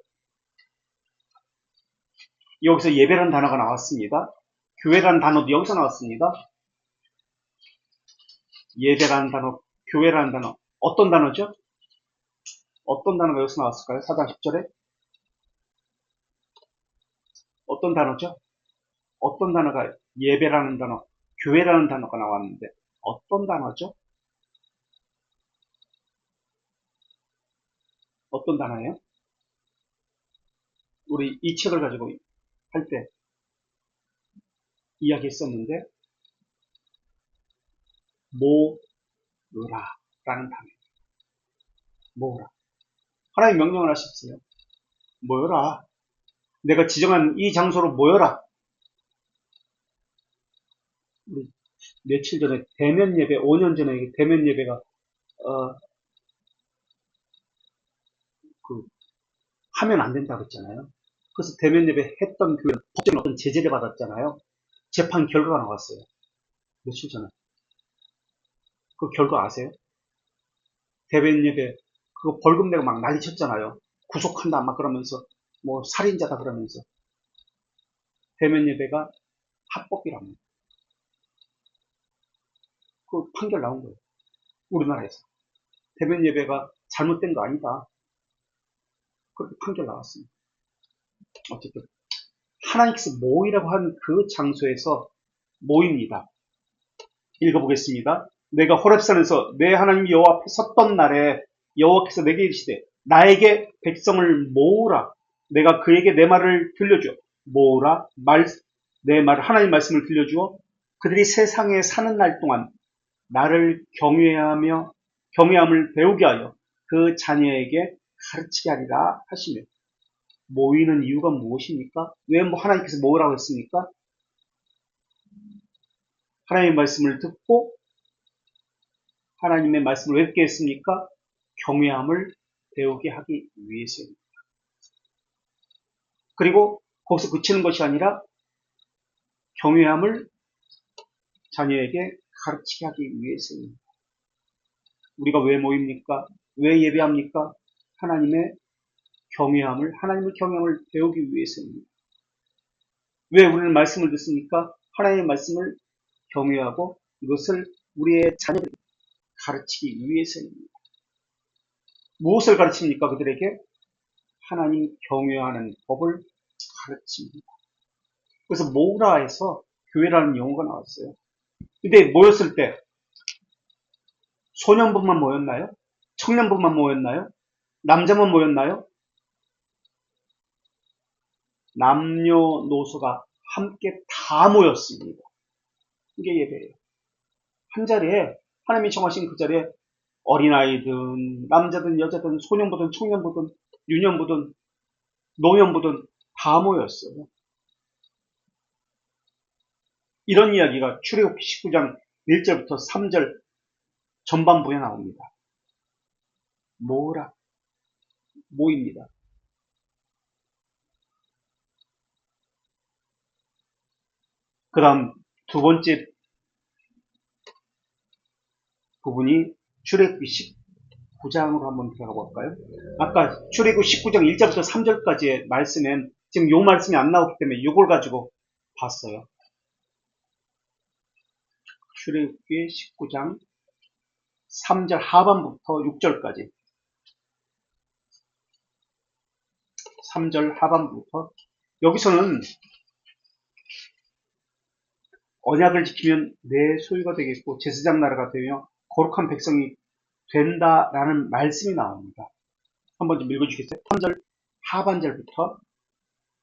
A: 여기서 예배라는 단어가 나왔습니다. 교회라는 단어도 여기서 나왔습니다. 예배라는 단어, 교회라는 단어. 어떤 단어죠? 어떤 단어가 여기서 나왔을까요? 4장 10절에? 어떤 단어죠? 어떤 단어가 예배라는 단어, 교회라는 단어가 나왔는데 어떤 단어죠? 어떤 단어예요? 우리 이 책을 가지고 할 때 이야기했었는데 모으라 라는 단어예요. 모으라. 하나님 명령을 하셨어요. 모여라. 내가 지정한 이 장소로 모여라. 우리 며칠 전에 대면 예배, 5년 전에 대면 예배가 하면 안 된다고 했잖아요. 그래서 대면 예배 했던 교회는 법적인 어떤 제재를 받았잖아요. 재판 결과가 나왔어요. 며칠 전에. 그 결과 아세요? 대면 예배 그거 벌금 내고 막 난리 쳤잖아요. 구속한다 막 그러면서 뭐 살인자다 그러면서 대면 예배가 합법이랍니다. 그 판결 나온 거예요. 우리나라에서. 대면 예배가 잘못된 거 아니다. 그렇게 판결 나왔습니다. 어쨌든 하나님께서 모이라고 한 그 장소에서 모입니다. 읽어보겠습니다. 내가 호렙산에서 내 하나님 여호와 앞에 섰던 날에 여호와께서 내게 이르시되 나에게 백성을 모으라. 내가 그에게 내 말을 들려주어 모으라. 내 말을 하나님 말씀을 들려주어 그들이 세상에 사는 날 동안 나를 경외함을 배우게 하여 그 자녀에게 가르치게 하리라 하시며 모이는 이유가 무엇입니까? 왜 하나님께서 모으라고 했습니까? 하나님의 말씀을 듣고 하나님의 말씀을 왜 듣게 했습니까? 경외함을 배우게 하기 위해서입니다. 그리고 거기서 그치는 것이 아니라 경외함을 자녀에게 가르치게 하기 위해서입니다. 우리가 왜 모입니까? 왜 예배합니까? 하나님의 하나님의 경외함을 배우기 위해서입니다. 왜 우리는 말씀을 듣습니까? 하나님의 말씀을 경외하고 이것을 우리의 자녀들에게 가르치기 위해서입니다. 무엇을 가르칩니까? 그들에게 하나님 경외하는 법을 가르칩니다. 그래서 모으라 해서 교회라는 용어가 나왔어요. 근데 모였을 때 소년부만 모였나요? 청년부만 모였나요? 남자만 모였나요? 남녀노소가 함께 다 모였습니다. 이게 예배예요. 한 자리에 하나님이 정하신 그 자리에 어린아이든 남자든 여자든 소년부든 청년부든 유년부든 노년부든 다 모였어요. 이런 이야기가 출애굽기 19장 1절부터 3절 전반부에 나옵니다. 모으라. 모입니다. 그 다음 두 번째 부분이 출애굽기 19장으로 한번 들어가 볼까요? 아까 출애굽기 19장 1절부터 3절까지의 말씀엔 지금 요 말씀이 안 나오기 때문에 이걸 가지고 봤어요. 출애굽기 19장 3절 하반부터 6절까지 3절 하반부터 여기서는 언약을 지키면 내 소유가 되겠고 제사장 나라가 되며 거룩한 백성이 된다라는 말씀이 나옵니다. 한번 좀 읽어주겠어요? 3절 하반절부터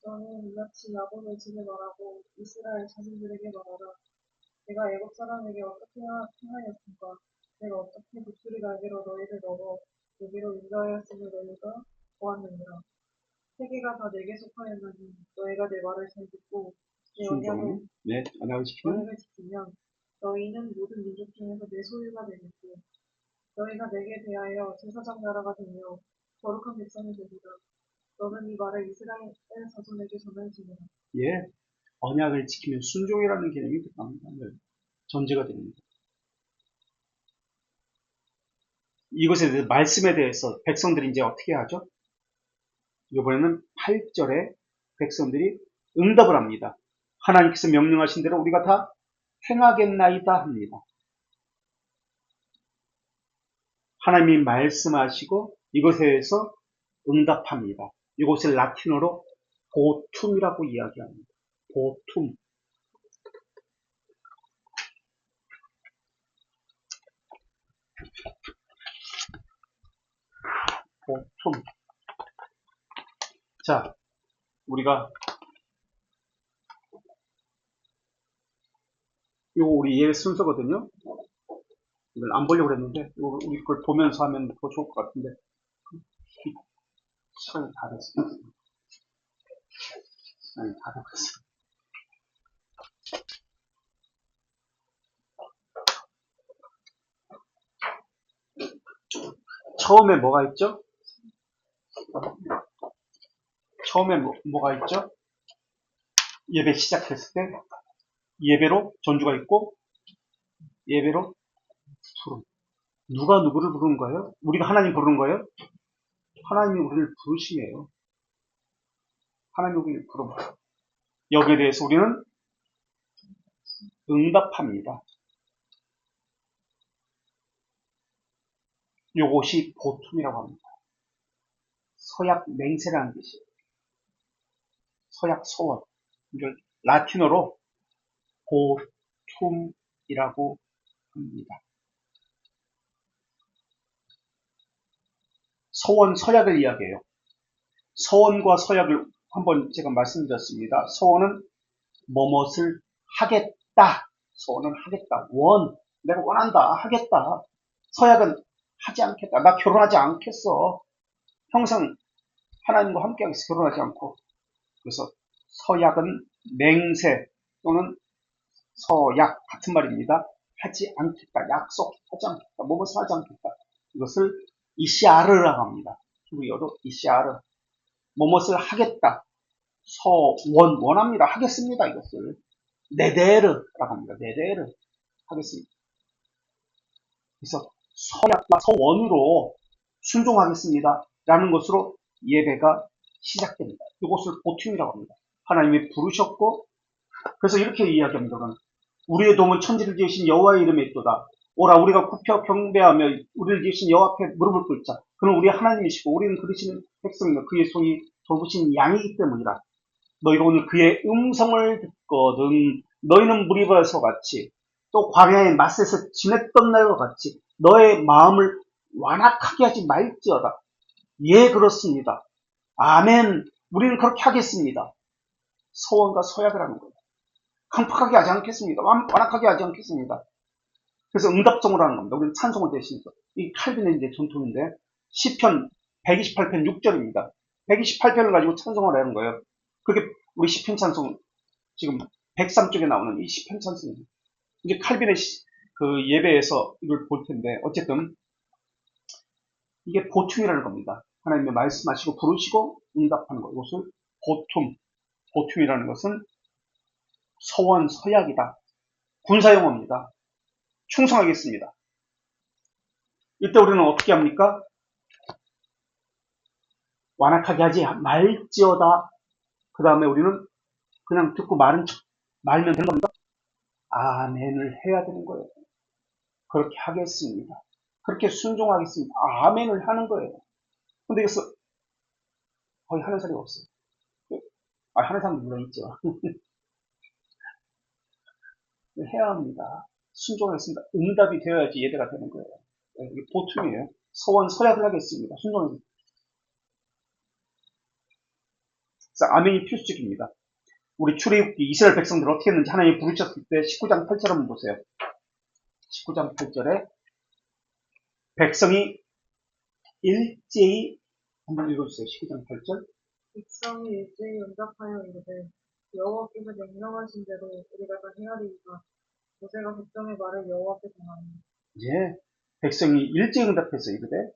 C: 너는 이같이 야곱의 집에 말하고 이스라엘 자손들에게 말하라. 내가 애굽 사람에게 어떻게 행하였은가? 내가 어떻게 독수리 날개로 너희를 넣어 여기로 인도하였음을 너희가 보았느니라. 세계가 다 내게 속하였나니 너희가 내 말을 잘 듣고 내 언약을
A: 언약을 지키면
C: 지키면 너희는 모든 민족 중에서 내 소유가 되겠고 너희가 내게 대하여 제사장 나라가 되며 거룩한 백성이 되리라. 너는 이 말을 이스라엘 자손에게 전할지니라.
A: 예, 언약을 지키면 순종이라는 개념이 들어갑니다. 전제가 됩니다. 이것에 대해서 말씀에 대해서 백성들이 이제 어떻게 하죠? 이번에는 8절에 백성들이 응답을 합니다. 하나님께서 명령하신 대로 우리가 다 행하겠나이다 합니다. 하나님이 말씀하시고 이것에 대해서 응답합니다. 이것을 라틴어로 보툼이라고 이야기합니다. 보툼. 보툼. 자, 우리가 이거 우리 예배 순서거든요. 이걸 안 보려고 했는데 우리 걸 보면서 하면 더 좋을 것 같은데 시간이 다 됐어요. 시간이 다 됐어요. 처음에 뭐가 있죠? 처음에 뭐가 있죠? 예배 시작했을 때 예배로 전주가 있고 예배로 부름. 누가 누구를 부르는 거예요? 우리가 하나님 부르는 거예요? 하나님이 우리를 부르시네요. 하나님이 우리를 부릅니다. 여기에 대해서 우리는 응답합니다. 이것이 보툼이라고 합니다. 서약 맹세라는 뜻이에요. 서약 소원. 이걸 라틴어로 보툼이라고 합니다. 서원, 서약을 이야기해요. 서원과 서약을 한번 제가 말씀드렸습니다. 서원은 뭐뭇을 하겠다. 서원은 하겠다. 내가 원한다. 하겠다. 서약은 하지 않겠다. 나 결혼하지 않겠어. 평생 하나님과 함께 하겠어. 결혼하지 않고. 그래서 서약은 맹세 또는 서약 같은 말입니다. 하지 않겠다. 약속하지 않겠다. 뭐뭇을 하지 않겠다. 이것을 이시아르라고 합니다. 히브리어로 이시아르. 뭐뭇을 하겠다. 원합니다. 하겠습니다. 이것을. 네데르라고 합니다. 네데르. 하겠습니다. 그래서 서약과 서원으로 순종하겠습니다. 라는 것으로 예배가 시작됩니다. 이것을 보튠이라고 합니다. 하나님이 부르셨고, 그래서 이렇게 이야기합니다. 우리의 도움은 천지를 지으신 여호와의 이름에 있도다. 오라 우리가 굽혀 경배하며 우리를 지으신 여호와 앞에 무릎을 꿇자. 그는 우리 하나님이시고 우리는 그리시는 백성이며 그의 손이 돌보신 양이기 때문이라. 너희가 오늘 그의 음성을 듣거든 너희는 무리바에서 같이 또 광야의 맛에서 지냈던 날과 같이 너의 마음을 완악하게 하지 말지어다. 예, 그렇습니다. 아멘. 우리는 그렇게 하겠습니다. 서원과 서약을 하는 거예요. 강팍하게 하지 않겠습니다. 완악하게 하지 않겠습니다. 그래서 응답성을 하는 겁니다. 우리는 찬송을 대신해서. 이 칼빈의 이제 전통인데 시편 128편 6절입니다. 128편을 가지고 찬송을 하는 거예요. 그게 우리 시편 찬송 지금 103쪽에 나오는 이 시편 찬송입니다. 이제 칼빈의 그 예배에서 이걸 볼 텐데 어쨌든 이게 보툼이라는 겁니다. 하나님의 말씀하시고 부르시고 응답하는 것. 이것을 보툼이라는 것은 서원, 서약이다. 군사용어입니다. 충성하겠습니다. 이때 우리는 어떻게 합니까? 완악하게 하지 말지어다. 그 다음에 우리는 그냥 듣고 말면 되는 겁니다. 아멘을 해야 되는 거예요. 그렇게 하겠습니다. 그렇게 순종하겠습니다. 아멘을 하는 거예요. 근데 이것을 거의 하는 사람이 없어요. 하는 사람도 물론 있죠. 해야 합니다. 순종하겠습니다. 응답이 되어야지 예배가 되는 거예요. 이게 보통이에요. 서원, 서약을 하겠습니다. 순종하겠습니다. 아멘이 필수적입니다. 우리 출애굽기 이스라엘 백성들 어떻게 했는지 하나님이 부르셨을 때 19장 8절 한번 보세요. 19장 8절에 백성이 일제히 한번 읽어주세요. 19장 8절.
C: 백성이 일제히 응답하여 이르되 여호와께서 명령하신 대로 우리가 다 헤아리이다. 모세가 백성의 말을 여호와께 전하니.
A: 예, 백성이 일제히 응답해서 이르되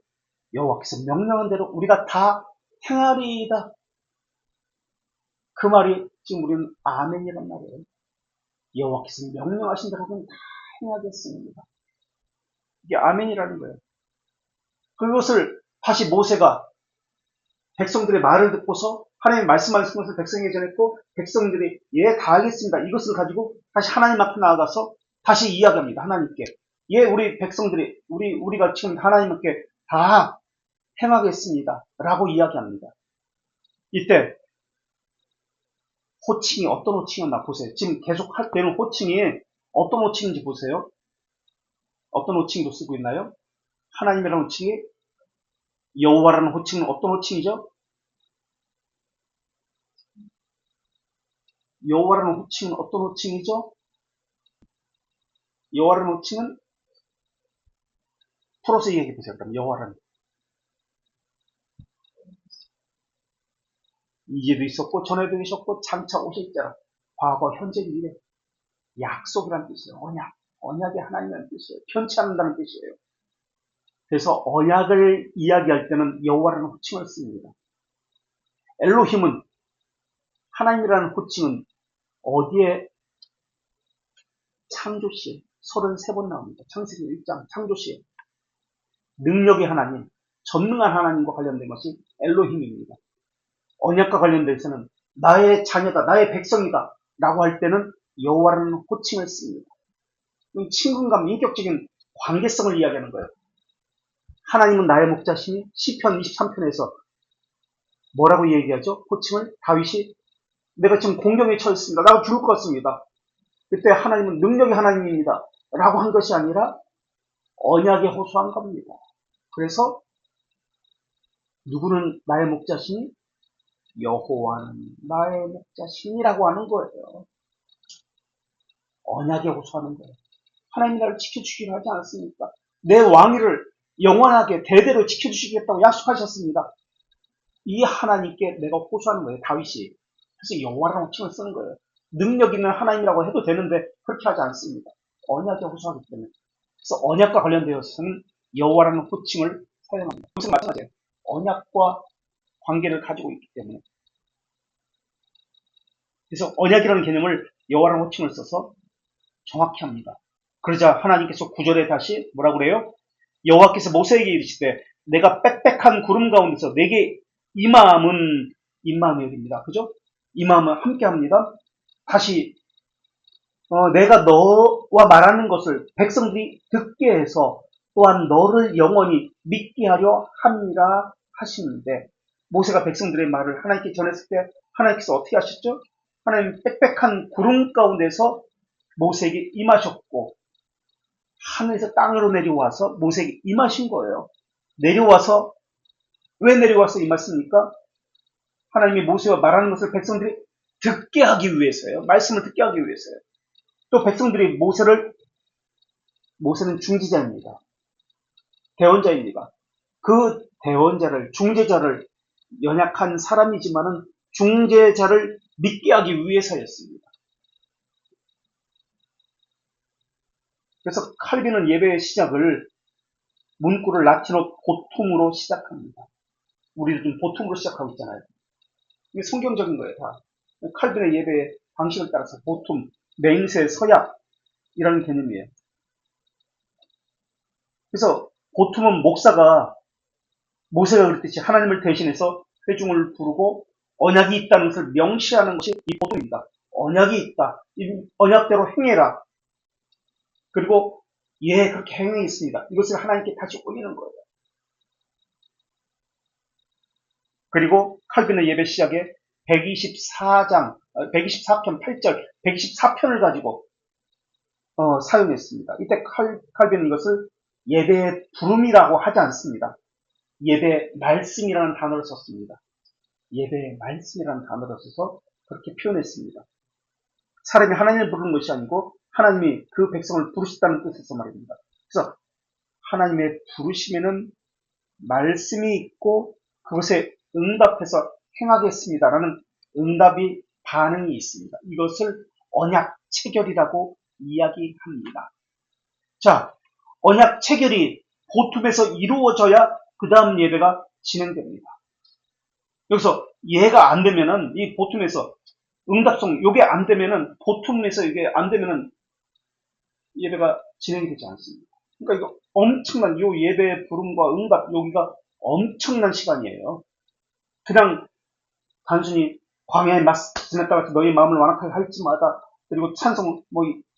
A: 여호와께서 명령한 대로 우리가 다 행하리이다. 그 말이 지금 우리는 아멘이란 말이에요. 여호와께서 명령하신 대로 우리는 다 행하겠습니다. 이게 아멘이라는 거예요. 그것을 다시 모세가 백성들의 말을 듣고서 하나님 말씀하신 것을 백성에게 전했고 백성들이 예, 다 알겠습니다. 이것을 가지고 다시 하나님 앞에 나아가서 다시 이야기합니다. 하나님께. 예, 우리 백성들이 우리가 지금 하나님께 다 행하겠습니다. 라고 이야기합니다. 이때 호칭이 어떤 호칭이었나 보세요. 지금 계속 되는 호칭이 어떤 호칭인지 보세요. 어떤 호칭도 쓰고 있나요? 하나님이라는 호칭이 여호와라는 호칭은 어떤 호칭이죠? 여호와라는 호칭은 어떤 호칭이죠? 여호와라는 호칭은 풀어서 얘기해 보세요. 그럼 여호와라는 이제도 있었고 전에도 있었고 장차 오실 자라 과거 현재 미래 약속이라는 뜻이에요. 언약의 하나님이라는 뜻이에요. 편치 않는다는 뜻이에요. 그래서 언약을 이야기할 때는 여호와라는 호칭을 씁니다. 엘로힘은 하나님이라는 호칭은 어디에 창조시에 33번 나옵니다. 창세기 1장 창조시에 능력의 하나님, 전능한 하나님과 관련된 것이 엘로힘입니다. 언약과 관련돼서는 나의 자녀다, 나의 백성이다 라고 할 때는 여호와라는 호칭을 씁니다. 친근감, 인격적인 관계성을 이야기하는 거예요. 하나님은 나의 목자시니 시편 23편에서 뭐라고 얘기하죠? 호칭을 다윗이 내가 지금 공경에 처했습니다. 나가 죽을 것 같습니다. 그때 하나님은 능력의 하나님입니다. 라고 한 것이 아니라 언약에 호소한 겁니다. 그래서 누구는 나의 목자시니? 여호와는 나의 목자시니라고 하는 거예요. 언약에 호소하는 거예요. 하나님이 나를 지켜주기로 하지 않았습니까? 내 왕위를 영원하게 대대로 지켜주시겠다고 약속하셨습니다. 이 하나님께 내가 호소하는 거예요. 다윗이. 그래서 여호와라는 호칭을 쓰는 거예요. 능력 있는 하나님이라고 해도 되는데 그렇게 하지 않습니다. 언약에 호소하기 때문에. 그래서 언약과 관련되어서는 여호와라는 호칭을 사용합니다. 무슨 마찬가지예요. 언약과 관계를 가지고 있기 때문에. 그래서 언약이라는 개념을 여호와라는 호칭을 써서 정확히 합니다. 그러자 하나님께서 9절에 다시 뭐라고 그래요? 여호와께서 모세에게 이르시되 내가 빽빽한 구름 가운데서 내게 임함은 임마누엘입니다. 그죠? 임함은 함께합니다. 다시 내가 너와 말하는 것을 백성들이 듣게 해서 또한 너를 영원히 믿게 하려 함이라 하시는데 모세가 백성들의 말을 하나님께 전했을 때 하나님께서 어떻게 하셨죠? 하나님 빽빽한 구름 가운데서 모세에게 임하셨고 하늘에서 땅으로 내려와서 모세에게 임하신 거예요. 내려와서 왜 내려와서 임했습니까? 하나님이 모세와 말하는 것을 백성들이 듣게 하기 위해서요. 말씀을 듣게 하기 위해서요. 또 백성들이 모세는 중지자입니다. 대언자입니다. 그 대언자를, 중재자를 연약한 사람이지만은 중재자를 믿게 하기 위해서였습니다. 그래서 칼빈은 예배의 시작을 문구를 라틴어 보툼으로 시작합니다. 우리도 좀 보툼으로 시작하고 있잖아요. 이게 성경적인 거예요, 다. 칼빈의 예배 방식을 따라서 보툼, 맹세, 서약이라는 개념이에요. 그래서 보툼은 모세가 그랬듯이 하나님을 대신해서 회중을 부르고 언약이 있다는 것을 명시하는 것이 이 보통입니다. 언약이 있다. 이 언약대로 행해라. 그리고 그렇게 행했습니다. 이것을 하나님께 다시 올리는 거예요. 그리고 칼빈의 예배 시작에 124편 8절, 124편을 가지고 사용했습니다. 이때 칼빈은 이것을 예배의 부름이라고 하지 않습니다. 예배 말씀이라는 단어를 썼습니다. 예배의 말씀이라는 단어를 써서 그렇게 표현했습니다. 사람이 하나님을 부르는 것이 아니고 하나님이 그 백성을 부르셨다는 뜻에서 말입니다. 그래서 하나님의 부르심에는 말씀이 있고 그것에 응답해서 행하겠습니다라는 응답이 반응이 있습니다. 이것을 언약 체결이라고 이야기합니다. 자, 언약 체결이 보툼에서 이루어져야 그 다음 예배가 진행됩니다. 여기서 얘가 안 되면은 이 보툼에서 응답성 요게 안 되면은 보툼에서 이게 안 되면은 예배가 진행이 되지 않습니다. 그러니까 이거 엄청난 요 예배의 부름과 응답 여기가 엄청난 시간이에요. 그냥 단순히 광야에 지났다가 너희 마음을 완악하게 할지마다 그리고 찬송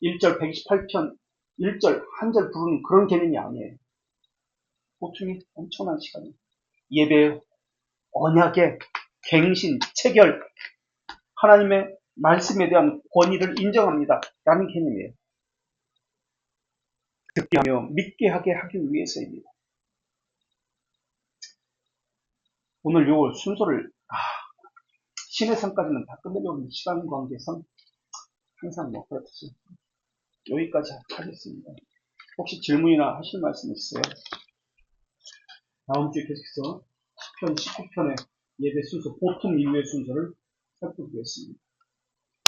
A: 1절 128편 1절 한 절 부르는 그런 개념이 아니에요. 보통이 엄청난 시간이에요. 예배 언약의 갱신, 체결, 하나님의 말씀에 대한 권위를 인정합니다. 라는 개념이에요. 듣게 하며 믿게 하게 하기 위해서입니다. 오늘 요 순서를 신의 산까지는 다 끝내려고 시간 관계상 항상 그렇듯이 여기까지 하겠습니다. 혹시 질문이나 하실 말씀 있으세요? 다음 주에 계속해서 10편, 19편의 예배 순서, 보통 이후의 순서를 살펴보겠습니다.